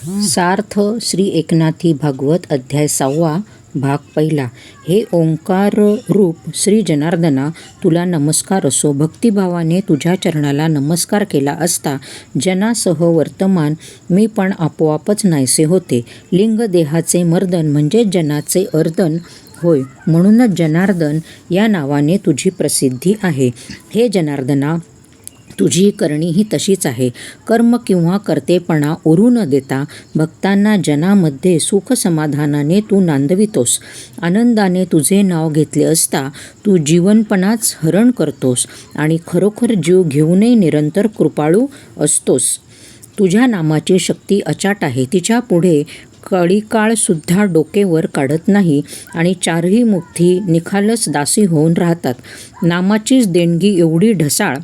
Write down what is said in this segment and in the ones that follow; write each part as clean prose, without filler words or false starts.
सार्थ श्री एकनाथी भागवत अध्याय 6 भाग पहिला. हे ओंकार रूप श्री जनार्दना, तुला नमस्कार असो. भक्तिभावाने तुझ्या चरणाला नमस्कार केला असता जनासह वर्तमान मी पण आपोआपच नाहीसे होते. लिंग देहाचे मर्दन म्हणजे जनाचे अर्दन होय. म्हणूनच जनार्दन या नावाने तुझी प्रसिद्धी आहे. हे जनार्दना, तुझी करणी ही तशीच आहे. कर्म किंवा कर्तेपणा उरू न देता भक्तांना जनामध्ये सुख समाधानाने तू नांदवितोस. आनंदाने तुझे नाव घेतले असता तू जीवनपणाच हरण करतोस आणि खरोखर जीव घेऊनही निरंतर कृपाळू असतोस. तुझ्या नामाची शक्ती अचाट आहे. तिच्या पुढे कळीकाळसुद्धा डोकेवर काढत नाही आणि चारही मुठी निखालस दासी होऊन राहतात. नामाचीच देणगी एवढी ढसाळ,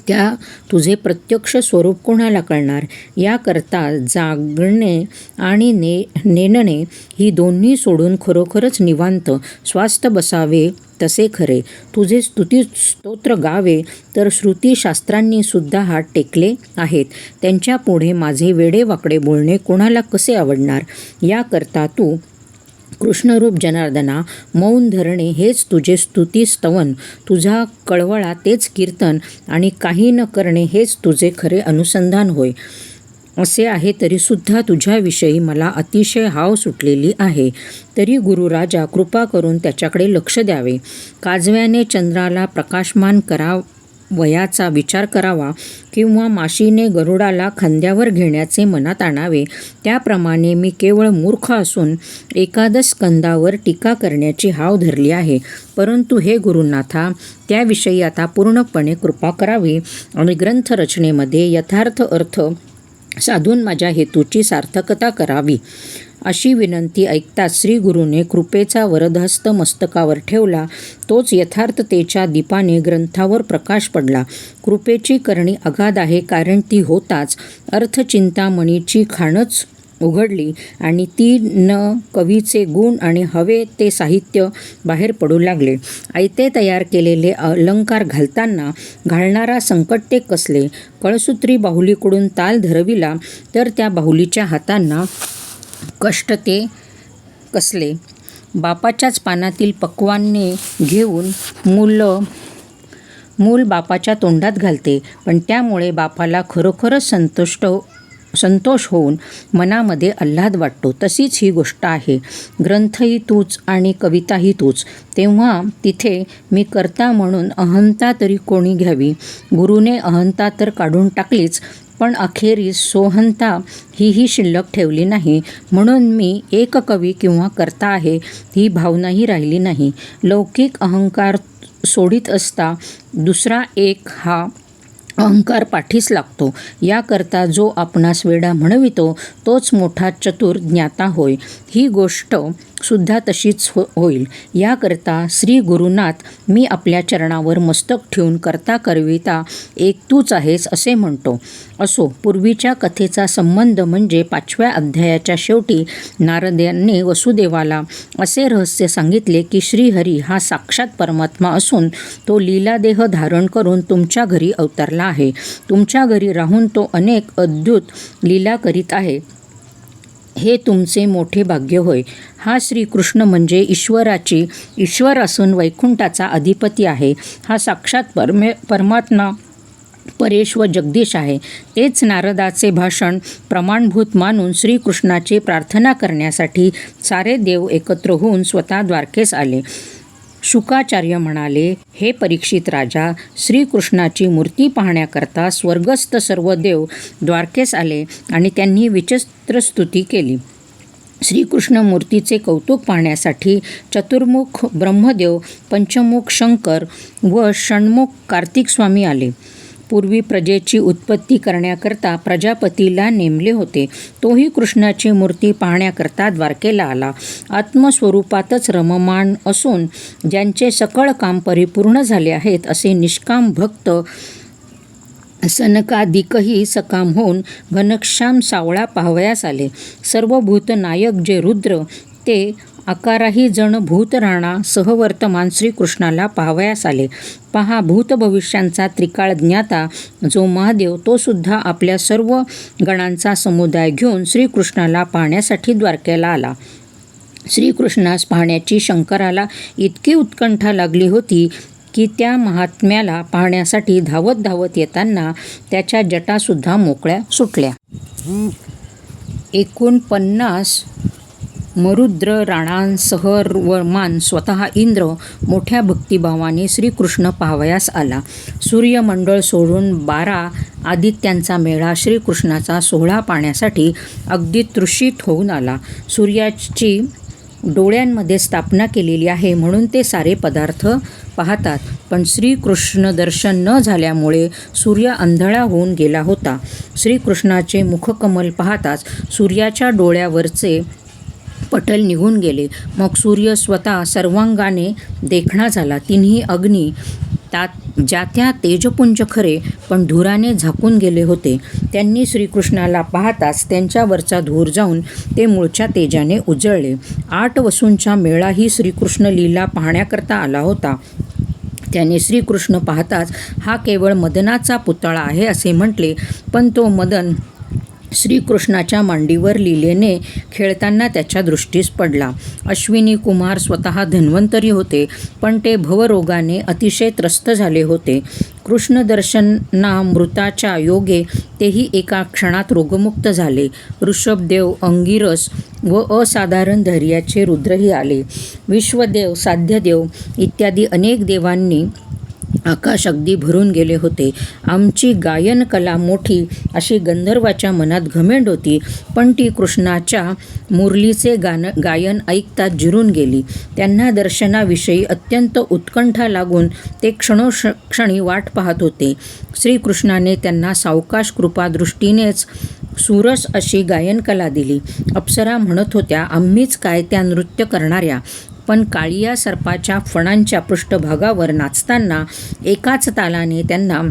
त्या तुझे प्रत्यक्ष स्वरूप कोणाला कळणार? याकरता जागणे आणि नेणणे ही दोन्ही सोडून खरोखरच निवांत स्वास्थ बसावे तसे खरे. तुझे स्तुती स्तोत्र गावे तर श्रुतीशास्त्रांनी सुद्धा हात टेकले आहेत. त्यांच्या पुढे माझे वेडेवाकडे बोलणे कोणाला कसे आवडणार? याकरता तू कृष्णरूप जनार्दना, मौन धरणे हेच तुझे स्तुती स्तवन, तुझा कळवळा तेच कीर्तन आणि काही न करणे हेच तुझे खरे अनुसंधान होय. असे आहे तरीसुद्धा तुझ्याविषयी मला अतिशय हाव सुटलेली आहे. तरी गुरुराजा कृपा करून त्याच्याकडे लक्ष द्यावे. काजव्याने चंद्राला प्रकाशमान वयाचा विचार करावा किंवा माशीने गरुडाला खांद्यावर घेण्याचे मनात आणावे. त्याप्रमाणे मी केवळ मूर्ख असून एकादश स्कंदावर टीका करण्याची हाव धरली आहे. परंतु हे गुरुनाथा, त्याविषयी आता पूर्णपणे कृपा करावी आणि ग्रंथरचनेमध्ये यथार्थ अर्थ साधून माझ्या हेतूची सार्थकता करावी. अशी विनंती ऐकताच श्रीगुरूने कृपेचा वरदहस्त मस्तकावर ठेवला. तोच यथार्थतेच्या दीपाने ग्रंथावर प्रकाश पडला. कृपेची करणी अगाध आहे, कारण ती होताच अर्थचिंतामणीची खाणच उघडली आणि ती न कवीचे गुण आणि हवे ते साहित्य बाहेर पडू लागले. आयते तयार केलेले अलंकार घालणारा संकटे कसले. कळसूत्री बाहुलीकडून ताल धरविला तर त्या बाहुलीच्या हातांना कष्ट ते कसले. बापाच्याच पानातील पक्वान्ने घेऊन मूल बापाच्या तोंडात घालते, पण त्यामुळे बापाला खरोखरच संतोष होऊन मनामध्ये आल्हाद वाटतो. तशीच ही गोष्ट आहे. ग्रंथही तूच आणि कविताही तूच. तेव्हा तिथे मी कर्ता म्हणून अहंता तरी कोणी घ्यावी? गुरुने अहंता तर काढून टाकलीच, पण अखेरीस सोहंता ही शिल्लक ठेवली नाही. म्हणून मी एक कवी किंवा कर्ता आहे ही भावनाही राहिली नाही. लौकिक अहंकार सोडित असता दुसरा एक हा अहंकार पाठीस लागतो. याकरता जो आपणास वेडा म्हणवितो तोच मोठा चतुर ज्ञाता होय. ही गोष्ट सुद्धा तशीच होईल. याकरता श्री गुरुनाथ, मी आपल्या चरणावर मस्तक ठेवून करता करविता एक तूच आहेस असे म्हणतो. असो, पूर्वीच्या कथेचा संबंध म्हणजे 5व्या अध्यायाच्या शेवटी नारदांनी वसुदेवाला असे रहस्य सांगितले की श्रीहरी हा साक्षात परमात्मा असून तो लीलादेह धारण करून तुमच्या घरी अवतरला आहे. तुमच्या घरी राहून तो अनेक अद्भुत लीला करीत आहे. हे तुमचे मोठे भाग्य होय. हा श्रीकृष्ण म्हणजे ईश्वर असून वैकुंठाचा अधिपती आहे. हा साक्षात परमात्मा परेश व जगदीश आहे. तेच नारदाचे भाषण प्रमाणभूत मानून श्रीकृष्णाची प्रार्थना करण्यासाठी सारे देव एकत्र होऊन स्वतः द्वारकेस आले. शुकाचार्य म्हणाले, हे परीक्षित राजा, श्रीकृष्णाची मूर्ती पाहण्याकरता स्वर्गस्थ सर्व देव द्वारकेस आले आणि त्यांनी विचित्र स्तुती केली. श्रीकृष्ण मूर्तीचे कौतुक पाहण्यासाठी चतुर्मुख ब्रह्मदेव, पंचमुख शंकर व षण्मुख कार्तिक स्वामी आले. पूर्वी प्रजेची उत्पत्ती करण्याकरता प्रजापतीला नेमले होते. तोही कृष्णाची मूर्ती पाहण्याकरता द्वारकेला आला. आत्मस्वरूपातच रममाण असून ज्यांचे सकळ काम परिपूर्ण झाले आहेत असे निष्काम भक्त सनकादिकही सकाम होऊन घनश्याम सावळा पाहावयास आले. सर्वभूत नायक जे रुद्र ते आकाराही जण भूतराणा सहवर्तमान श्रीकृष्णाला पाहावयास आले. पहा, भूतभविष्यांचा त्रिकाळ ज्ञाता जो महादेव तो सुद्धा आपल्या सर्व गणांचा समुदाय घेऊन श्रीकृष्णाला पाहण्यासाठी द्वारकेला आला. श्रीकृष्णास पाहण्याची शंकराला इतकी उत्कंठा लागली होती की त्या महात्म्याला पाहण्यासाठी धावत धावत येताना त्याच्या जटासुद्धा मोकळ्या सुटल्या. 49 मरुद्र राणांसहर्वमान स्वतः इंद्र मोठ्या भक्तिभावाने श्रीकृष्ण पाहावयास आला. सूर्यमंडळ सोडून 12 आदित्यांचा मेळा श्रीकृष्णाचा सोहळा पाहण्यासाठी अगदी तृषित होऊन आला. सूर्याची डोळ्यांमध्ये स्थापना केलेली आहे म्हणून ते सारे पदार्थ पाहतात, पण श्रीकृष्ण दर्शन न झाल्यामुळे सूर्य आंधळा होऊन गेला होता. श्रीकृष्णाचे मुखकमल पाहताच सूर्याच्या डोळ्यावरचे पटल निघून गेले. मग सूर्य स्वतः सर्वांगाने देखणा झाला. तिन्ही अग्नी ज्या त्या तेजपुंज खरे, पण धुराने झाकून गेले होते. त्यांनी श्रीकृष्णाला पाहताच त्यांच्यावरचा धूर जाऊन ते मूळच्या तेजाने उजळले. 8 वसूंचा मेळाही श्रीकृष्ण लीला पाहण्याकरता आला होता. त्याने श्रीकृष्ण पाहताच हा केवळ मदनाचा पुतळा आहे असे म्हटले, पण तो मदन श्रीकृष्णाच्या मांडीवर लीलेने खेळताना त्याच्या दृष्टीस पडला. अश्विनी कुमार स्वतः धन्वंतरी होते, पण ते भवरोगाने अतिशय त्रस्त झाले होते. कृष्णदर्शनामृताच्या योगे तेही एका क्षणात रोगमुक्त झाले. ऋषभदेव, अंगिरस व असाधारण धैर्याचे रुद्रही आले. विश्वदेव, साध्यदेव इत्यादी अनेक देवांनी आकाश अगदी भरून गेले होते. आमची गायन कला मोठी अशी गंधर्वाच्या मनात घमेंड होती, पण ती कृष्णाच्या मुरलीचे गायन ऐकताच जिरून गेली. त्यांना दर्शनाविषयी अत्यंत उत्कंठा लागून ते क्षणोक्षणी वाट पाहत होते. श्रीकृष्णाने त्यांना सावकाश कृपादृष्टीनेच सुरस अशी गायनकला दिली. अप्सरा म्हणत होत्या, आम्हीच काय त्या नृत्य करणाऱ्या, पण काळिया सर्पाच्या फणांच्या पृष्ठभागावर नाचताना एकाच तालाने त्यांना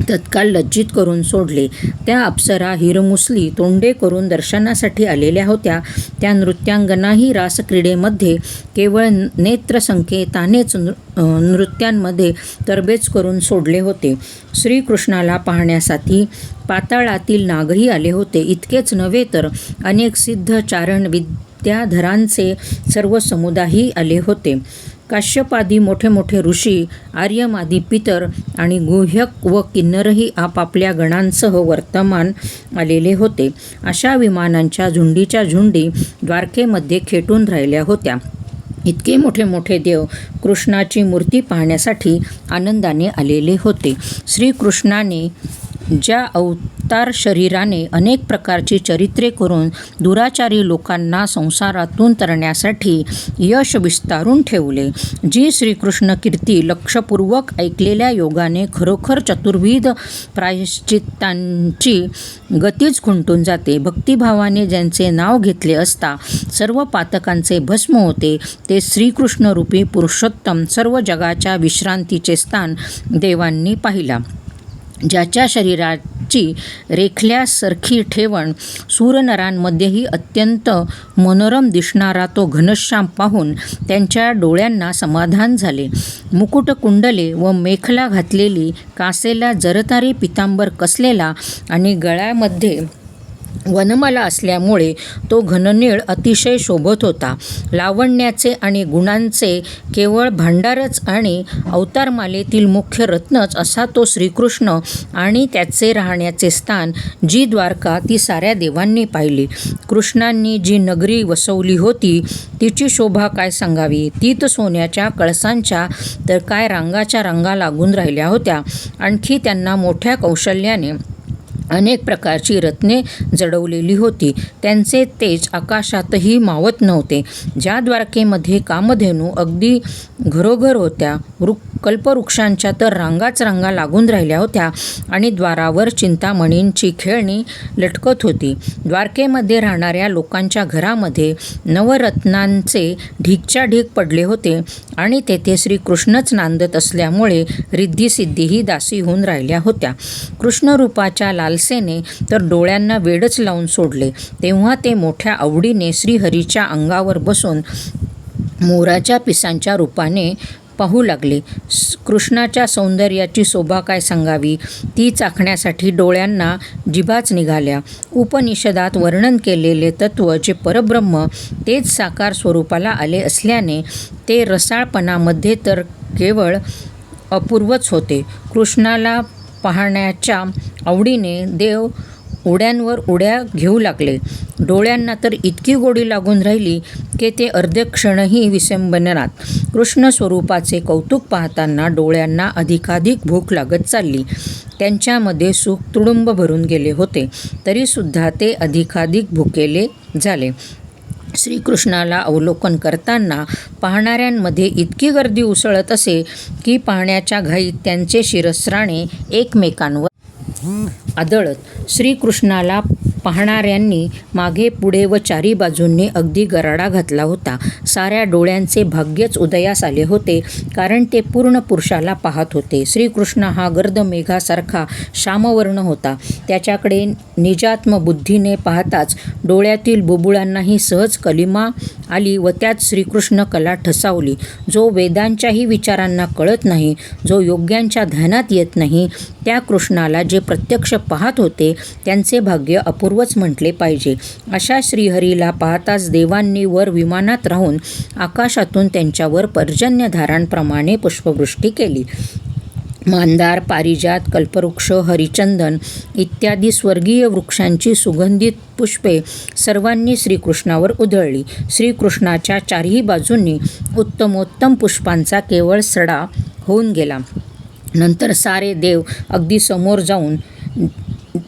तत्काळ लज्जित करून सोडले. त्या अप्सरा हिरमुसली तोंडे करून दर्शनासाठी आलेल्या होत्या. त्या नृत्यांगनाही रासक्रीडेमध्ये केवळ नेत्रसंकेतानेच नृत्यांमध्ये तरबेज करून सोडले होते. श्रीकृष्णाला पाहण्यासाठी पाताळातील नागही आले होते. इतकेच नव्हे तर अनेक सिद्ध चारण विद्याधरांचे सर्व समुदायही आले होते. काश्यपादी मोठे मोठे ऋषी, आर्यमादी पितर आणि गुह्यक व किन्नरही आपापल्या गणांसह वर्तमान आलेले होते. अशा विमानांच्या झुंडीच्या झुंडी द्वारकेमध्ये खेटून राहिल्या होत्या. इतके मोठे मोठे देव कृष्णाची मूर्ती पाहण्यासाठी आनंदाने आलेले होते. श्रीकृष्णाने ज्या अवतार शरीराने अनेक प्रकारची चरित्रे करून दुराचारी लोकांना संसारातून तरण्यासाठी यश विस्तारून ठेवले, जी श्रीकृष्ण कीर्ती लक्षपूर्वक ऐकलेल्या योगाने खरोखर चतुर्विध प्रायश्चित्तांची गतीच खुंटून जाते. भक्तिभावाने ज्यांचे नाव घेतले असता सर्व पातकांचे भस्म होते, ते श्रीकृष्णरूपी पुरुषोत्तम सर्व जगाच्या विश्रांतीचे स्थान देवांनी पाहिला. ज्याच्या शरीराची रेखल्यासारखी ठेवण सूरनरांमध्येही अत्यंत मनोरम दिसणारा तो घनश्याम पाहून त्यांच्या डोळ्यांना समाधान झाले. मुकुटकुंडले व मेखला घातलेली, कासेला जरतारी पितांबर कसलेला आणि गळ्यामध्ये वनमाला असल्यामुळे तो घननीळ अतिशय शोभत होता. लावण्याचे आणि गुणांचे केवळ भांडारच आणि अवतारमालेतील मुख्य रत्नच असा तो श्रीकृष्ण आणि त्याचे राहण्याचे स्थान, जी द्वारका, ती साऱ्या देवांनी पाहिली. कृष्णांनी जी नगरी वसवली होती तिची शोभा काय सांगावी. तीत सोन्याच्या कळसांच्या तर काय रांगाच्या रांगा लागून राहिल्या होत्या. आणखी त्यांना मोठ्या कौशल्याने अनेक प्रकारची रत्ने जडवलेली होती. त्यांचे तेज आकाशातही मावत नव्हते. ज्या द्वारकेमध्ये कामधेनू अगदी घरोघर होत्या, कल्पवृक्षांच्या तर रांगाच रांगा लागून राहिल्या होत्या आणि द्वारावर चिंतामणींची खेळणी लटकत होती. द्वारकेमध्ये राहणाऱ्या लोकांच्या घरामध्ये नवरत्नांचे ढीकच्या ढीक पडले होते आणि तेथे श्रीकृष्णच नांदत असल्यामुळे रिद्धिसिद्धीही दासी होऊन राहिल्या होत्या. कृष्णरूपाच्या लालसेने तर डोळ्यांना वेडच लावून सोडले. तेव्हा ते मोठ्या आवडीने श्रीहरीच्या अंगावर बसून मोराच्या पिसांच्या रूपाने पाहू लागले. कृष्णाच्या सौंदर्याची शोभा काय सांगावी, ती चाखण्यासाठी डोळ्यांना जिभाच निघाल्या. उपनिषदात वर्णन केलेले तत्त्व जे परब्रह्म तेच साकार स्वरूपाला आले असल्याने ते रसाळपणामध्ये तर केवळ अपूर्वच होते. कृष्णाला पाहण्याच्या आवडीने देव उड्यांवर उड्या घेऊ लागले. डोळ्यांना तर इतकी गोडी लागून राहिली की ते अर्धे क्षणही विसंबनात. कृष्ण स्वरूपाचे कौतुक पाहताना डोळ्यांना अधिकाधिक भूक लागत चालली. त्यांच्यामध्ये सुख तुडुंब भरून गेले होते, तरीसुद्धा ते अधिकाधिक भुकेले झाले. श्रीकृष्णाला अवलोकन करताना पाहणाऱ्यांमध्ये इतकी गर्दी उसळत असे की पाहण्याच्या घाईत त्यांचे शिरस्त्राणे एकमेकांवर आदळत. श्रीकृष्णाला पाहणाऱ्यांनी मागे पुढे व चारी बाजूंनी अगदी गराडा घातला होता. साऱ्या डोळ्यांचे भाग्यच उदयास आले होते, कारण ते पूर्ण पुरुषाला पाहत होते. श्रीकृष्ण हा गर्द मेघासारखा श्यामवर्ण होता. त्याच्याकडे निजात्म बुद्धीने पाहताच डोळ्यातील बुबुळांनाही सहज कलिमा आली व त्यात श्रीकृष्ण कला ठसावली. जो वेदांच्याही विचारांना कळत नाही, जो योग्यांच्या ध्यानात येत नाही, त्या कृष्णाला जे प्रत्यक्ष पाहत होते त्यांचे भाग्य अपूर्वच म्हटले पाहिजे. अशा श्रीहरीला पाहताच देवांनी वर विमानात राहून आकाशातून त्यांच्यावर पर्जन्यधारांप्रमाणे पुष्पवृष्टी केली. मांदार, पारिजात, कल्पवृक्ष, हरिचंदन इत्यादी स्वर्गीय वृक्षांची सुगंधित पुष्पे सर्वांनी श्रीकृष्णावर उधळली. श्रीकृष्णाच्या चारही बाजूंनी उत्तमोत्तम पुष्पांचा केवळ सडा होऊन गेला. नंतर सारे देव अगदी समोर जाऊन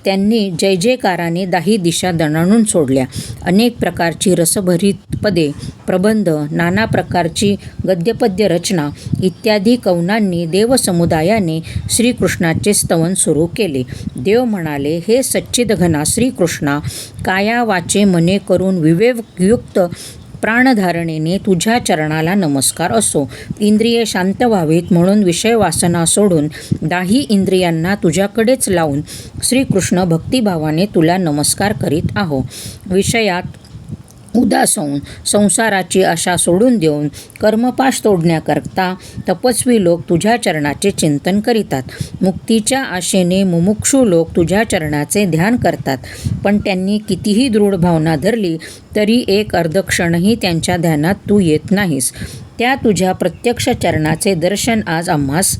त्यांनी जय जयकाराने दाही दिशा दणाणून सोडल्या. अनेक प्रकारची रसभरीत पदे, प्रबंध, नाना प्रकारची गद्यपद्य रचना इत्यादी कवनांनी देवसमुदायाने श्रीकृष्णाचे स्तवन सुरू केले. देव म्हणाले, हे सच्चिदघना श्रीकृष्णा, काया वाचे मने करून विवेकयुक्त प्राणधारणेने तुझ्या चरणाला नमस्कार असो. इंद्रिये शांत व्हावीत म्हणून विषय वासना सोडून दाही इंद्रियांना तुझ्याकडेच लावून श्रीकृष्ण भक्तिभावाने तुला नमस्कार करीत आहो. विषयात उदास होऊन संसाराची आशा सोडून देऊन कर्मपाश तोडण्याकरता तपस्वी लोक तुझ्या चरणाचे चिंतन करीतात. मुक्तीच्या आशेने मुमुक्षू लोक तुझ्या चरणाचे ध्यान करतात, पण त्यांनी कितीही दृढ भावना धरली तरी एक अर्धक्षणही त्यांच्या ध्यानात तू येत नाहीस. त्या तुझ्या प्रत्यक्ष चरणाचे दर्शन आज आम्हास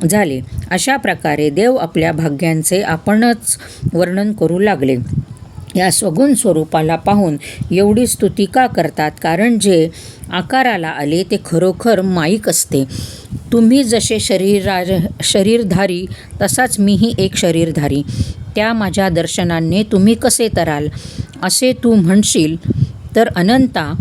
झाले. अशा प्रकारे देव आपल्या भाग्यांचे आपणच वर्णन करू लागले. या स्वगुण स्वरूपाला पाहून एवढी स्तुती का करतात? कारण जे आकाराला आले ते खरोखर माईक असते. तुम्ही जसे शरीरधारी तसाच मीही एक शरीरधारी. त्या माझ्या दर्शनाने तुम्ही कसे तराल असे तू म्हणशील तर अनंता,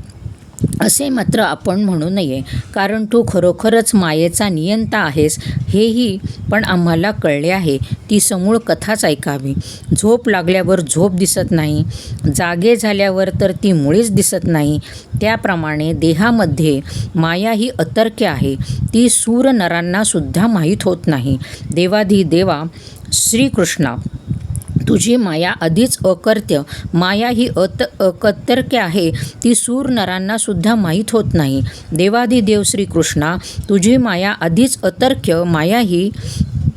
असे मात्र आपण म्हणू नये, कारण तू खरोखरच मायेचा नियंता आहेस हेही पण आम्हाला कळले आहे. ती समूळ कथाच ऐकावी. झोप लागल्यावर झोप दिसत नाही, जागे झाल्यावर तर ती मुळीच दिसत नाही. त्याप्रमाणे देहामध्ये माया ही अतर्क्य आहे. ती सूर नरांना सुद्धा माहीत होत नाही. देवाधिदेवा श्रीकृष्णा, तुझी माया आधीच अकर्त्य माया ही अकर्त्य आहे. ती सूर नरांना सुद्धा माहीत होत नाही. देवाधिदेव श्रीकृष्णा, तुझी माया आधीच अतर्क्य माया ही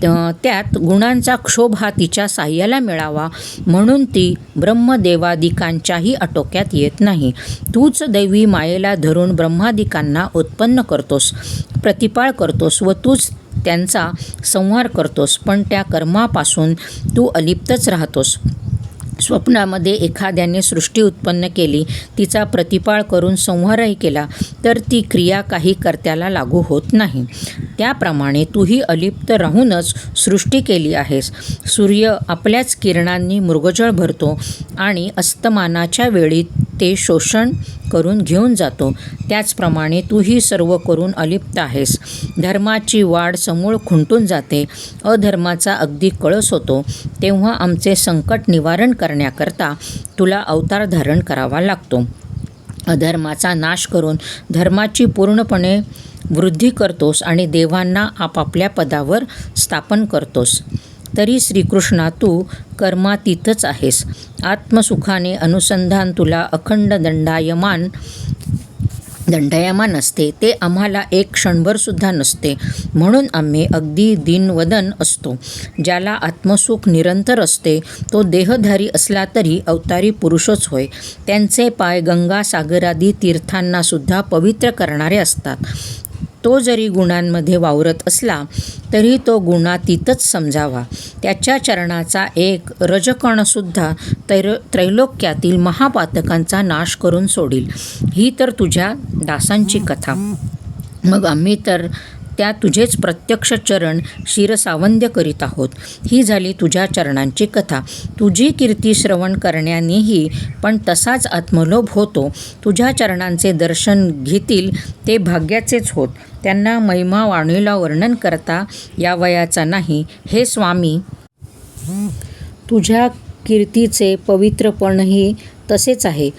त्यात गुणांचा क्षोभ हा तिच्या साह्याला मिळावा म्हणून ती ब्रह्मदेवादिकांच्याही आटोक्यात येत नाही. तूच दैवी मायेला धरून ब्रह्मादिकांना उत्पन्न करतोस, प्रतिपाळ करतोस व तूच त्यांचा संहार करतोस, पण त्या कर्मापासून तू अलिप्तच राहतोस. स्वप्नामध्ये एखाद्याने सृष्टी उत्पन्न केली, तिचा प्रतिपाळ करून संहारही केला, तर ती क्रिया काही कर्त्याला लागू होत नाही. त्याप्रमाणे तूही अलिप्त राहूनच सृष्टी केली आहेस. सूर्य आपल्याच किरणांनी मृगजळ भरतो आणि अस्तमानाच्या वेळी ते शोषण करून घेऊन जातो. त्याचप्रमाणे तूही सर्व करून अलिप्त आहेस. धर्माची वाढ समूळ खुंटून जाते. अधर्माचा अगदी कळस होतो. तेव्हा आमचे संकट निवारण करण्याकरता तुला अवतार धारण करावा लागतो. अधर्माचा नाश करून धर्माची पूर्णपणे वृद्धी करतोस आणि देवांना आपापल्या पदावर स्थापन करतोस. तरी श्रीकृष्णा, तू कर्मातीतच आहेस. आत्मसुखाने अनुसंधान तुला अखंड दंडायमान असते. ते आम्हाला एक क्षणभरसुद्धा नसते. म्हणून आम्ही अगदी दीनवदन असतो. ज्याला आत्मसुख निरंतर असते तो देहधारी असला तरी अवतारी पुरुषच होय. त्यांचे पाय गंगा सागरादी तीर्थांनासुद्धा पवित्र करणारे असतात. तो जरी गुणांमध्ये वावरत असला तरी तो गुणातीतच समजावा. त्याच्या चरणाचा एक रजकणसुद्धा त्रैलोक्यातील महापातकांचा नाश करून सोडील. ही तर तुझ्या दासांची कथा. मग आम्ही तर त्या तुझेच प्रत्यक्ष चरण शिरसावंद्य करीत आहोत. ही झाली तुझ्या चरणांची कथा. तुझी कीर्ती श्रवण करण्यानेही पण तसाच आत्मलोभ होतो. तुझ्या चरणांचे दर्शन घेतील ते भाग्याचेच होत. त्यांना महिमा वाणीला वर्णन करता यावयाचा नाही. हे स्वामी, तुझ्या कीर्तीचे पवित्रपणही तसेच आहे.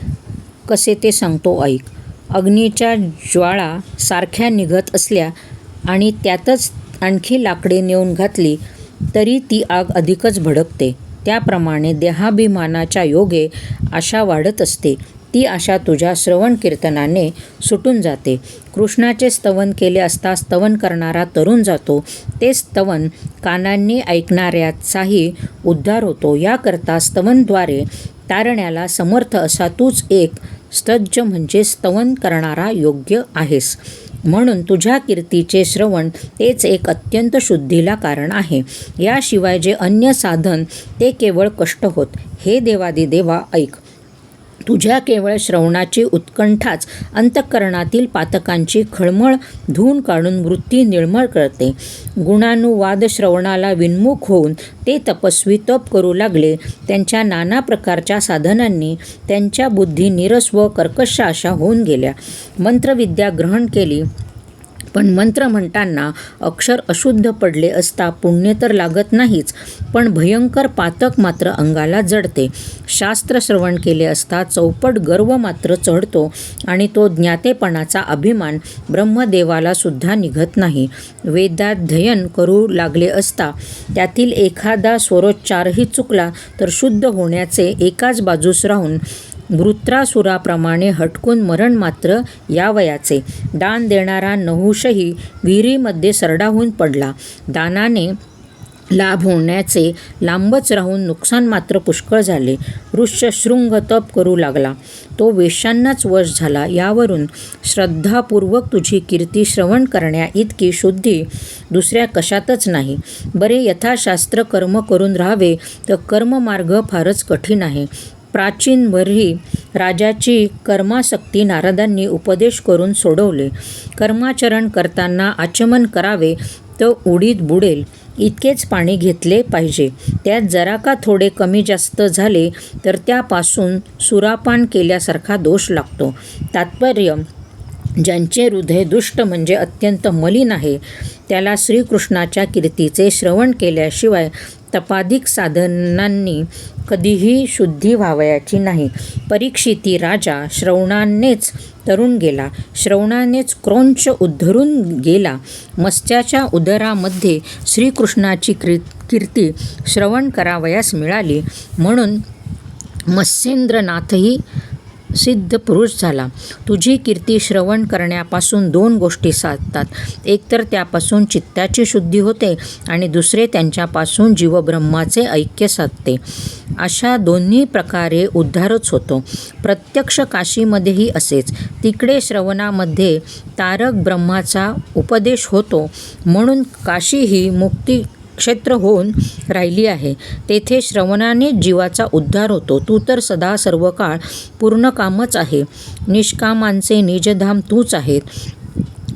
कसे ते सांगतो ऐक. अग्नीच्या ज्वाळा सारख्या निघत असल्या आणि त्यातच आणखी लाकडे नेऊन घातली तरी ती आग अधिकच भडकते. त्याप्रमाणे देहाभिमानाच्या योगे आशा वाढत असते. ती आशा तुझ्या श्रवण कीर्तनाने सुटून जाते. कृष्णाचे स्तवन केले असता स्तवन करणारा तरुण जातो. ते स्तवन कानांनी ऐकणाऱ्याचाही उद्धार होतो. याकरता स्तवनद्वारे तारण्याला समर्थ असा तूच एक स्तज्ज म्हणजे स्तवन करणारा योग्य आहेस. म्हणून तुझ्या कीर्तीचे श्रवण तेच एक अत्यंत शुद्धीला कारण आहे. याशिवाय जे अन्य साधन ते केवळ कष्ट होत. हे देवादिदेवा ऐक. तुझ्या केवळ श्रवणाची उत्कंठाच अंतःकरणातील पातकांची खळमळ धुवून काढून वृत्ती निर्मळ करते. गुणानुवाद श्रवणाला विन्मुख होऊन ते तपस्वी तप करू लागले. त्यांच्या नाना प्रकारच्या साधनांनी त्यांच्या बुद्धी नीरस व कर्कश अशा होऊन गेल्या. मंत्रविद्या ग्रहण केली पण मंत्र म्हणताना अक्षर अशुद्ध पडले असता पुण्य तर लागत नाहीच, पण भयंकर पातक मात्र अंगाला जडते. शास्त्र श्रवण केले असता चौपट गर्व मात्र चढतो आणि तो ज्ञातेपणाचा अभिमान ब्रह्मदेवाला सुद्धा निघत नाही. वेदाध्ययन करू लागले असता त्यातील एखादा स्वरोच्चारही चुकला तर शुद्ध होण्याचे एकाच बाजूस राहून वृत्रासुराप्रमाणे हटकून मरण मात्र यावयाचे. दान देणारा नहुषही विहिरीमध्ये सरडावून पडला. दानाने लाभ होण्याचे लांबच राहून नुकसान मात्र पुष्कळ झाले. ऋष्यशृंग तप करू लागला. तो वेश्यांनाच वश झाला. यावरून श्रद्धापूर्वक तुझी कीर्ती श्रवण करण्या इतकी शुद्धी दुसऱ्या कशातच नाही. बरे, यथाशास्त्र कर्म करून राहावे तर कर्ममार्ग फारच कठीण आहे. प्राचीन वर्ही राजाची कर्मासक्ती नारदांनी उपदेश करून सोडवले. कर्माचरण करताना आचमन करावे तर उडीत बुडेल इतकेच पाणी घेतले पाहिजे. त्यात जरा का थोडे कमी जास्त झाले तर त्यापासून सुरापान केल्यासारखा दोष लागतो. तात्पर्य, ज्यांचे हृदय दुष्ट म्हणजे अत्यंत मलिन आहे त्याला श्रीकृष्णाच्या कीर्तीचे श्रवण केल्याशिवाय तपाधिक साधनांनी कधीही शुद्धी व्हावयाची नाही. परीक्षिती राजा श्रवणानेच तरुण गेला. श्रवणानेच क्रौंच उद्धरून गेला. मत्स्याच्या उदरामध्ये श्रीकृष्णाची कीर्ती श्रवण करावयास मिळाली म्हणून मत्स्येंद्रनाथही सिद्ध पुरुष झाला. तुझी कीर्ती श्रवण करण्यापासून दोन गोष्टी साधतात. एकतर त्यापासून चित्ताची शुद्धी होते आणि दुसरे त्यांच्यापासून जीवब्रह्माचे ऐक्य साधते. अशा दोन्ही प्रकारे उद्धारच होतो. प्रत्यक्ष काशीमध्येही असेच. तिकडे श्रवणामध्ये तारक ब्रह्माचा उपदेश होतो म्हणून काशी ही मुक्ती क्षेत्र होऊन राहिली आहे. तेथे श्रवणाने जीवाचा उद्धार होतो. तू तर सदा सर्व काळ पूर्णकामच आहे. निष्कामांचे निजधाम तूच आहेत.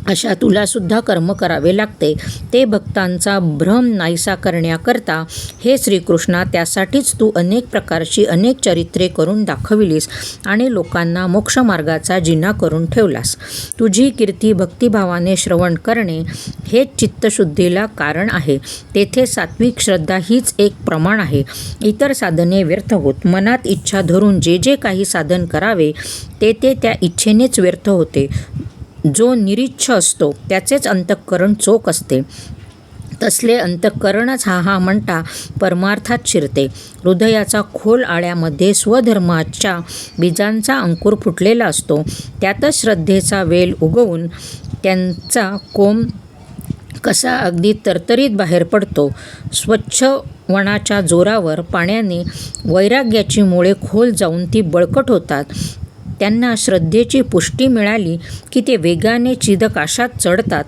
अशा तुलासुद्धा कर्म करावे लागते. ते भक्तांचा भ्रम नाहीसा करण्याकरता हे श्रीकृष्णा, त्यासाठीच तू अनेक प्रकारची अनेक चरित्रे करून दाखविलीस आणि लोकांना मोक्षमार्गाचा जिना करून ठेवलास. तुझी कीर्ती भक्तिभावाने श्रवण करणे हेच चित्तशुद्धीला कारण आहे. तेथे सात्विक श्रद्धा हीच एक प्रमाण आहे. इतर साधने व्यर्थ होत. मनात इच्छा धरून जे जे काही साधन करावे ते त्या इच्छेनेच व्यर्थ होते. जो निरीच्छ असतो त्याचेच अंतःकरण चोख असते. तसले अंतःकरणच हा म्हणता परमार्थात शिरते. हृदयाचा खोल आळ्यामध्ये स्वधर्माच्या बीजांचा अंकुर फुटलेला असतो. त्यातच श्रद्धेचा वेल उगवून त्यांचा कोंब कसा अगदी तरतरीत बाहेर पडतो. स्वच्छ वनाच्या जोरावर पाण्याने वैराग्याची मुळे खोल जाऊन ती बळकट होतात. त्यांना श्रद्धेची पुष्टी मिळाली की ते वेगाने चिदाकाशात चढतात.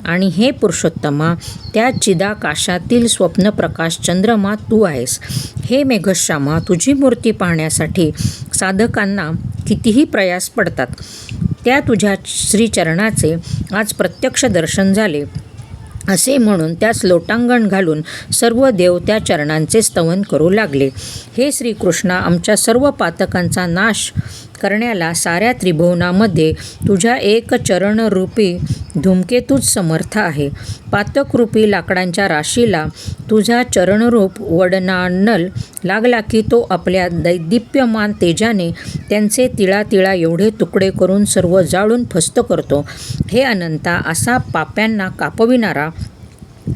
आणि हे पुरुषोत्तमा, त्या चिदाकाशातील स्वप्नप्रकाश चंद्रमा तू आहेस. हे मेघश्यामा, तुझी मूर्ती पाहण्यासाठी साधकांना कितीही प्रयास पडतात. त्या तुझ्या श्रीचरणाचे आज प्रत्यक्ष दर्शन झाले असे म्हणून त्यास लोटांगण घालून सर्व देव त्या चरणांचे स्तवन करू लागले. हे श्रीकृष्णा, आमच्या सर्व पातकांचा नाश करण्याला साऱ्या त्रिभुवनामध्ये तुझ्या एक चरणरूपी धूमकेतूच समर्थ आहे. पातकरूपी लाकडांच्या राशीला तुझा चरणरूप वडनानल लागला की तो आपल्या दैदिप्यमान तेजाने त्यांचे तिळातिळा एवढे तुकडे करून सर्व जाळून फस्त करतो. हे अनंता, असा पाप्यांना कापविणारा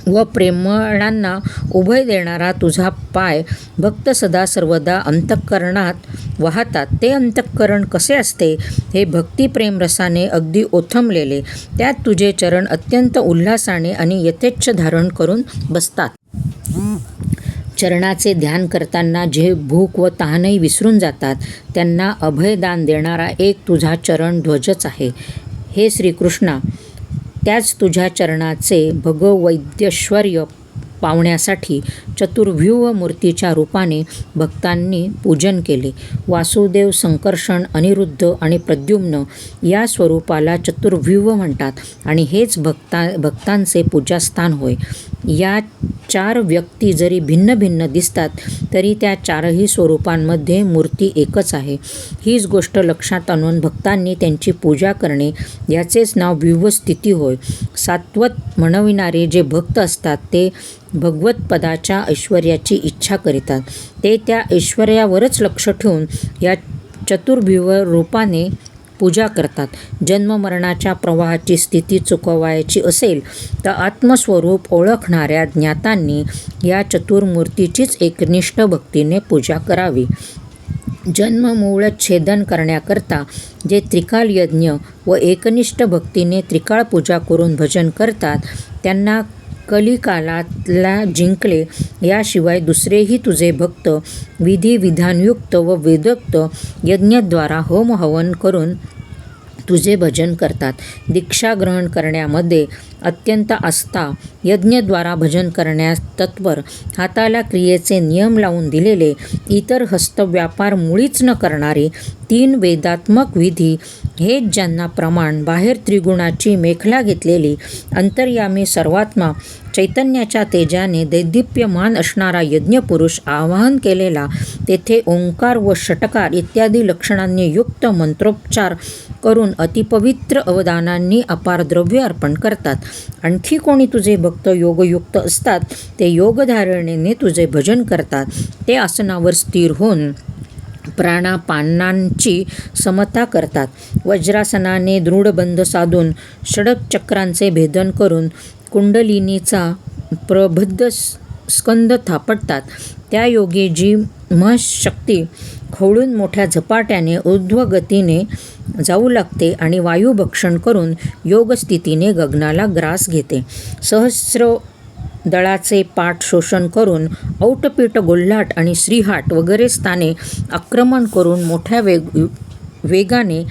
व प्रेमळांना उभय देणारा तुझा पाय भक्त सदा सर्वदा अंतःकरणात वाहतात. ते अंतःकरण कसे असते? हे भक्तिप्रेम रसाने अगदी ओथंबलेले. त्यात तुझे चरण अत्यंत उल्हासाने आणि यथेच्छ धारण करून बसतात. चरणाचे ध्यान करताना जे भूक व तहानही विसरून जातात त्यांना अभयदान देणारा एक तुझा चरण ध्वजच आहे. हे श्रीकृष्णा, त्याच तुझ्या चरणाचे भगवैद्यश्वर्य पावण्यासाठी चतुर्व्यूह मूर्तीच्या रूपाने भक्तांनी पूजन केले. वासुदेव, संकर्षण, अनिरुद्ध आणि प्रद्युम्न या स्वरूपाला चतुर्व्यूह म्हणतात आणि हेच भक्तांचे पूजास्थान होय. या चार व्यक्ती जरी भिन्न भिन्न दिसतात तरी त्या चारही स्वरूपांमध्ये मूर्ती एकच आहे. हीच गोष्ट लक्षात आणून भक्तांनी त्यांची पूजा करणे याचेच नाव व्यूहस्थिती होय. सात्वत म्हणविणारे जे भक्त असतात ते भगवतपदाच्या ऐश्वर्याची इच्छा करीतात. ते त्या ऐश्वर्यावरच लक्ष ठेवून या चतुर्व्यूह रूपाने पूजा करतात. जन्ममरणाच्या प्रवाहाची स्थिती चुकवायची असेल तर आत्मस्वरूप ओळखणाऱ्या ज्ञातांनी या चतुर्मूर्तीचीच एकनिष्ठ भक्तीने पूजा करावी. जन्ममूळच्छेदन करण्याकरता जे त्रिकाल यज्ञ व एकनिष्ठ भक्तीने त्रिकाळ पूजा करून भजन करतात त्यांना कलिकालातला जिंकले. याशिवाय दुसरेही तुझे भक्त विधिविधानयुक्त व वेदोक्त यज्ञद्वारा होम हवन करून तुझे भजन करतात. दीक्षा ग्रहण करण्यामध्ये अत्यंत आस्था, यज्ञद्वारा भजन करण्यास तत्पर, हाताला क्रियेचे नियम लावून दिलेले, इतर हस्तव्यापार मुळीच न करणारे, 3 वेदात्मक विधी हेच ज्यांना प्रमाण, बाहेर त्रिगुणाची मेखला घेतलेली, अंतर्यामी सर्वात्मा चैतन्याच्या तेजाने दैदिप्यमान असणारा यज्ञपुरुष आवाहन केलेला, तेथे ओंकार व षटकार इत्यादी लक्षणांनी युक्त मंत्रोच्चार करून अतिपवित्र अवदानांनी अपार द्रव्य अर्पण करतात. आणखी कोणी तुझे भक्त योगयुक्त असतात ते योगधारणेने तुझे भजन करतात. ते आसनावर स्थिर होऊन प्राणापानांची समता करतात. वज्रासनाने दृढबंध साधून षडचक्रांचे भेदन करून कुंडलिनीचा प्रबुद्ध स्कंद थापटतात. त्या योगे जी महशक्ती खवळून मोठ्या झपाट्याने ऊर्ध्वगतीने जाऊ लागते आणि वायुभक्षण करून योगस्थितीने गगनाला ग्रास घेते. सहस्र दळाचे पाठ शोषण करून औटपीठ, गोल्हाट आणि श्रीहाट वगैरे स्थाने आक्रमण करून मोठ्या वेगाने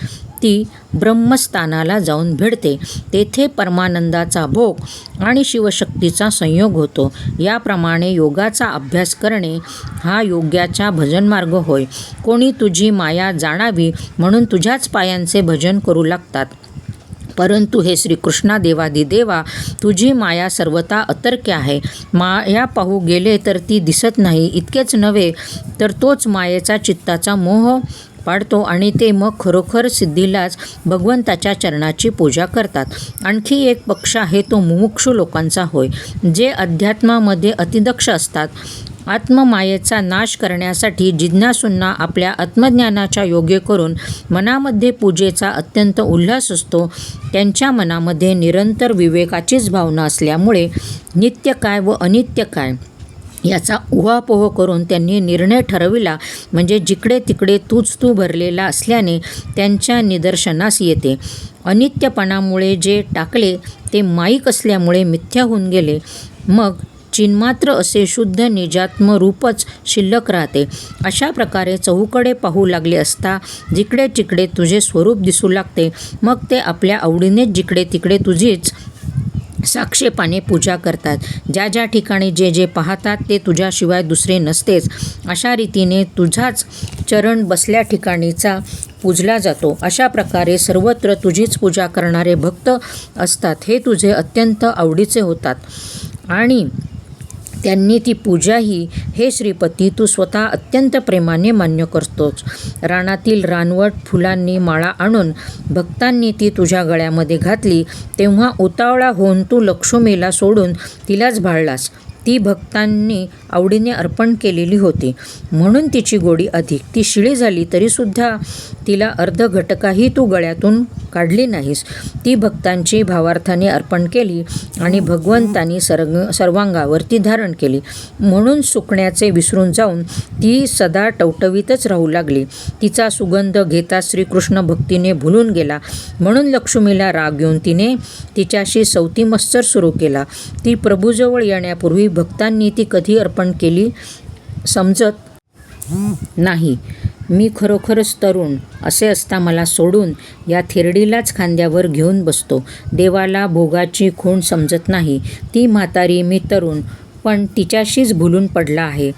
ती ब्रह्मस्थानाला जाऊन भिडते. तेथे परमानंदाचा भोग आणि शिवशक्तीचा संयोग होतो. याप्रमाणे योगाचा अभ्यास करणे हा योग्याचा भजनमार्ग होय. कोणी तुझी माया जाणावी म्हणून तुझ्याच पायांचे भजन करू लागतात. परंतु हे श्रीकृष्णा देवादिदेवा, तुझी माया सर्वथा अतर्क्य आहे. माया पाहू गेले तर ती दिसत नाही. इतकेच नव्हे तर तोच मायेचा चित्ताचा मोह पाडतो आणि ते मग खरोखर सिद्धीलाच भगवंताच्या चरणाची पूजा करतात. आणखी एक पक्ष आहे तो मुमुक्षू लोकांचा होय, जे अध्यात्मामध्ये अतिदक्ष असतात. आत्ममायेचा नाश करण्यासाठी जिज्ञासूंना आपल्या आत्मज्ञानाच्या योग्य करून मनामध्ये पूजेचा अत्यंत उल्हास असतो. त्यांच्या मनामध्ये निरंतर विवेकाचीच भावना असल्यामुळे नित्य काय व अनित्य काय याचा उहापोह करून त्यांनी निर्णय ठरविला, म्हणजे जिकडे तिकडे तूच तू भरलेला असल्याने त्यांच्या निदर्शनास येते. अनित्यपणामुळे जे टाकले ते माईक असल्यामुळे मिथ्या होऊन गेले. मग चिन्मात्र असे शुद्ध निजात्म रूपच शिल्लक राहते. अशा प्रकारे चहूकडे पाहू लागले असता जिकडे तिकडे तुझे स्वरूप दिसू लागते. मग ते आपल्या आवडीनेच जिकडे तिकडे तुझीच साक्षेपाने पूजा करतात. ज्या ज्या ठिकाणी जे जे पाहतात ते तुझ्याशिवाय दुसरे नसतेच. अशा रीतीने तुझाच चरण बसल्या ठिकाणीचा पूजला जातो. अशा प्रकारे सर्वत्र तुझीच पूजा करणारे भक्त असतात. हे तुझे अत्यंत आवडीचे होतात आणि त्यांनी ती पूजाही हे श्रीपती तू स्वतः अत्यंत प्रेमाने मान्य करतोच. रानातील रानवट फुलांनी माळा आणून भक्तांनी ती तुझ्या गळ्यामध्ये घातली तेव्हा उतावळा होऊन तू लक्ष्मीला सोडून तिलाच भाळलास. ती भक्तांनी आवडीने अर्पण केलेली होती म्हणून तिची गोडी अधिक. ती शिळी झाली तरीसुद्धा तिला अर्ध घटकाही तू गळ्यातून काढली नाहीस. ती भक्तांची भावार्थाने अर्पण केली आणि भगवंतांनी सर्वांगावर ती धारण केली. म्हणून सुकण्याचे विसरून जाऊन ती सदा टवटवीतच राहू लागली. तिचा सुगंध घेता श्रीकृष्ण भक्तीने भुलून गेला. म्हणून लक्ष्मीला राग येऊन तिने तिच्याशी सौती मत्सर सुरू केला. ती प्रभूजवळ येण्यापूर्वी भक्तांनी ती कधी अर्पण केली समजत नाही. मी खरोखरच तरुण असे असता मला सोडून या थेरडीलाच खांद्यावर घेऊन बसतो. देवाला भोगाची खूण समजत नाही. ती म्हातारी, मी तरुण, पण तिच्याशीच भुलून पडला आहे.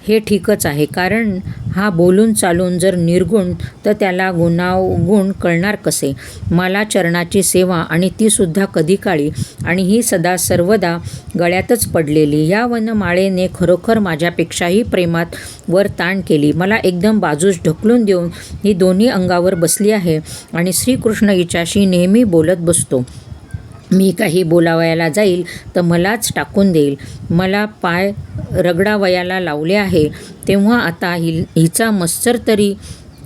हे ठीकच आहे, कारण हा बोलून चालून जर निर्गुण तर त्याला गुणावगुण कळणार कसे. मला चरणाची सेवा आणि तीसुद्धा कधी काळी आणि ही सदा सर्वदा गळ्यातच पडलेली या वनमाळेने खरोखर माझ्यापेक्षाही प्रेमात वर ताण केली. मला एकदम बाजूस ढकलून देऊन ही दोन्ही अंगावर बसली आहे आणि श्रीकृष्ण हिच्याशी नेहमी बोलत बसतो. मी काही बोलावयाला जाईल तर मलाच टाकून देईल. मला पाय रगडावयाला लावले आहे तेव्हा आता हिचा मत्सर तरी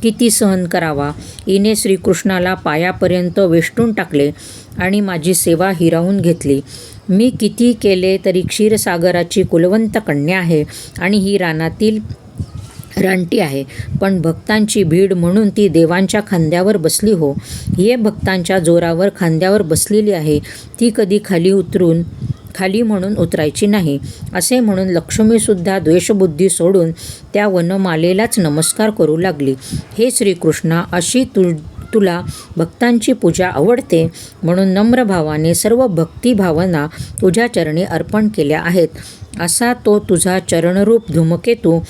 किती सहन करावा. हिने श्रीकृष्णाला पायापर्यंत वेष्टून टाकले आणि माझी सेवा हिरावून घेतली. मी किती केले तरी क्षीरसागराची कुलवंत कन्या आहे आणि ही रानातील रानटी आहे, पण भक्तांची भीड म्हणून ती देवांच्या खांद्यावर बसली हो. ही भक्तांच्या जोरावर खांद्यावर बसलेली आहे. ती कधी खाली म्हणून उतरायची नाही. असे म्हणून लक्ष्मीसुद्धा द्वेषबुद्धी सोडून त्या वनमालेलाच नमस्कार करू लागली. हे श्रीकृष्णा, अशी तुला भक्तांची पूजा आवडते म्हणून नम्र भावाने सर्व भक्तिभावना तुझ्या चरणी अर्पण केल्या आहेत. असा तो तुझा चरणरूप धूमकेतू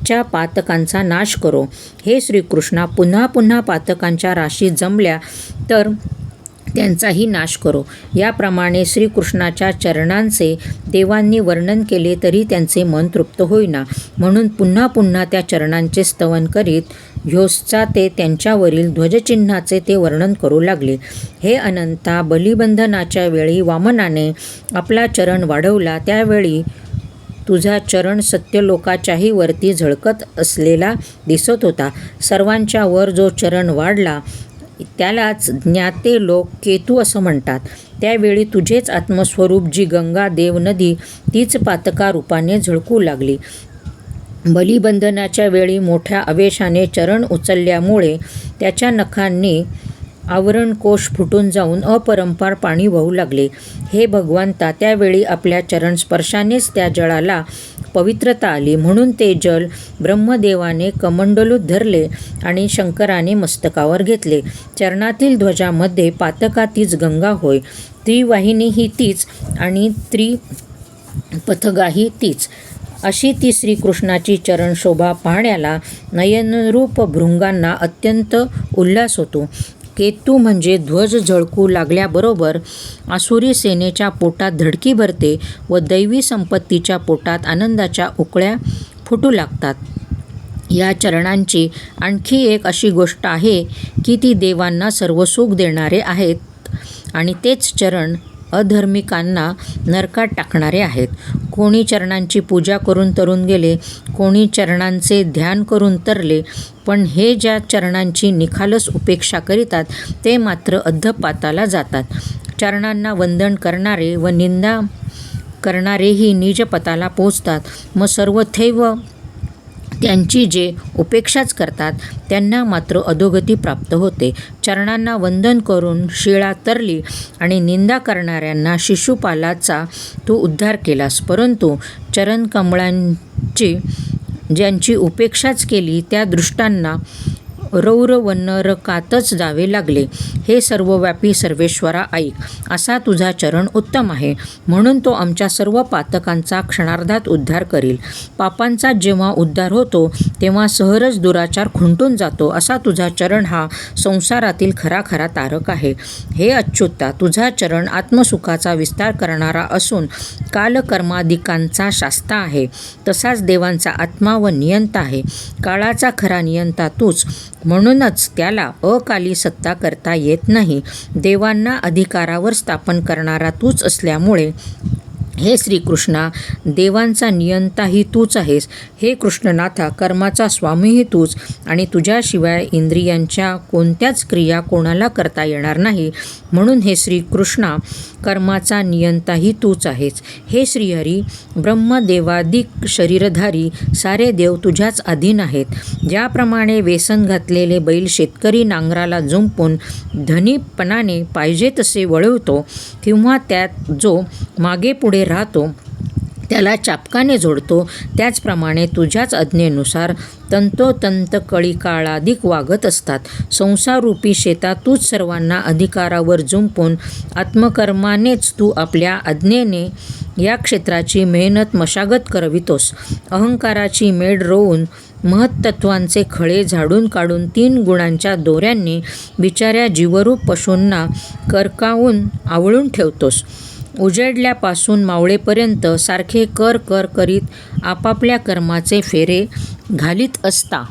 च्या पातकांचा नाश करो. हे श्रीकृष्णा, पुन्हा पुन्हा पातकांच्या राशी जमल्या तर त्यांचाही नाश करो. याप्रमाणे श्रीकृष्णाच्या चरणांचे देवांनी वर्णन केले तरी त्यांचे मन तृप्त होईना. म्हणून पुन्हा पुन्हा त्या चरणांचे स्तवन करीत ह्योसचा ते त्यांच्यावरील ध्वजचिन्हाचे ते वर्णन करू लागले. हे अनंता, बलिबंधनाच्या वेळी वामनाने आपला चरण वाढवला त्यावेळी तुझा चरण सत्यलोकाच्याही वरती झळकत असलेला दिसत होता. सर्वांच्या वर जो चरण वाढला त्यालाच ज्ञाते लोक केतू असं म्हणतात. त्यावेळी तुझेच आत्मस्वरूप जी गंगा देव नदी तीच पातका रूपाने झळकू लागली. बलिबंधनाच्या वेळी मोठ्या आवेशाने चरण उचलल्यामुळे त्याच्या नखांनी आवरणकोश फुटून जाऊन अपरंपार पाणी वाहू लागले. हे भगवंता, त्यावेळी आपल्या चरण स्पर्शानेच त्या जळाला पवित्रता आली. म्हणून ते जल ब्रह्मदेवाने कमंडलूत धरले आणि शंकराने मस्तकावर घेतले. चरणातील ध्वजामध्ये पातका तीच गंगा होय. त्रिवाहिनी ही तीच आणि त्रिपथगाही तीच. अशी ती श्रीकृष्णाची चरणशोभा पाहण्याला नयनरूप भृंगांना अत्यंत उल्हास होतो. केतू म्हणजे ध्वज झळकू लागल्याबरोबर आसुरी सेनेच्या पोटात धडकी भरते व दैवी संपत्तीच्या पोटात आनंदाच्या उकळ्या फुटू लागतात. या चरणांची आणखी एक अशी गोष्ट आहे की ती देवांना सर्व सुख देणारे आहेत आणि तेच चरण अधर्मिकांना नरकात टाकणारे आहेत. कोणी चरणांची पूजा करून तरून गेले, कोणी चरणांचे ध्यान करून तरले, पण हे ज्या चरणांची निखालस उपेक्षा करीतात ते मात्र अधःपाताला जातात. चरणांना वंदन करणारे व निंदा करणारेही निजपताला पोचतात. मग सर्वथैव त्यांची जे उपेक्षाच करतात त्यांना मात्र अधोगती प्राप्त होते. चरणांना वंदन करून शिळा तरली आणि निंदा करणाऱ्यांना शिशुपालाचा तू उद्धार केलास, परंतु चरणकमळांची ज्यांची उपेक्षाच केली त्या दृष्टांना रौर व नरकातच जावे लागले. हे सर्वव्यापी सर्वेश्वरा ऐक, असा तुझा चरण उत्तम आहे, म्हणून तो आमच्या सर्व पातकांचा क्षणार्धात उद्धार करील. पापांचा जेव्हा उद्धार होतो तेव्हा सहरच दुराचार खुंटून जातो, असा तुझा चरण हा संसारातील खरा खरा तारक आहे. हे अच्युता, तुझा चरण आत्मसुखाचा विस्तार करणारा असून कालकर्मादिकांचा शास्ता आहे. तसाच देवांचा आत्मा व नियंता आहे. काळाचा खरा नियंता तूच, म्हणूनच त्याला अकाली सत्ता करता येत नाही. देवांना अधिकारावर स्थापन करणारा तूच असल्यामुळे हे श्रीकृष्णा, देवांचा नियंताही तूच आहेस. हे कृष्णनाथा, कर्माचा स्वामीही तूच आणि तुझ्याशिवाय इंद्रियांच्या कोणत्याच क्रिया कोणाला करता येणार नाही, म्हणून हे श्रीकृष्णा, कर्माचा नियंताही तूच आहेस. हे श्रीहरी, ब्रह्मदेवादिक शरीरधारी सारे देव तुझ्याच अधीन आहेत. ज्याप्रमाणे वेसन घातलेले बैल शेतकरी नांगराला जुंपून धनीपणाने पाहिजे तसे वळवतो किंवा त्यात जो मागे पुढे राहतो त्याला चापकाने जोडतो, त्याचप्रमाणे तुझ्याच आज्ञेनुसार तंतोतंत कळीकाळाधिक वागत असतात. संसाररूपी शेतात तूच सर्वांना अधिकारावर जुंपून आत्मकर्मानेच तू आपल्या आज्ञेने या क्षेत्राची मेहनत मशागत करवितोस. अहंकाराची मेढ रोवून महत्त्वांचे खळे झाडून काढून 3 गुणांच्या दोऱ्यांनी बिचाऱ्या जीवरूप पशूंना करकावून आवळून ठेवतोस. उजेडल्यापासून मावळेपर्यंत सारखे कर कर करीत आपापल्या कर्माचे फेरे घालीत असता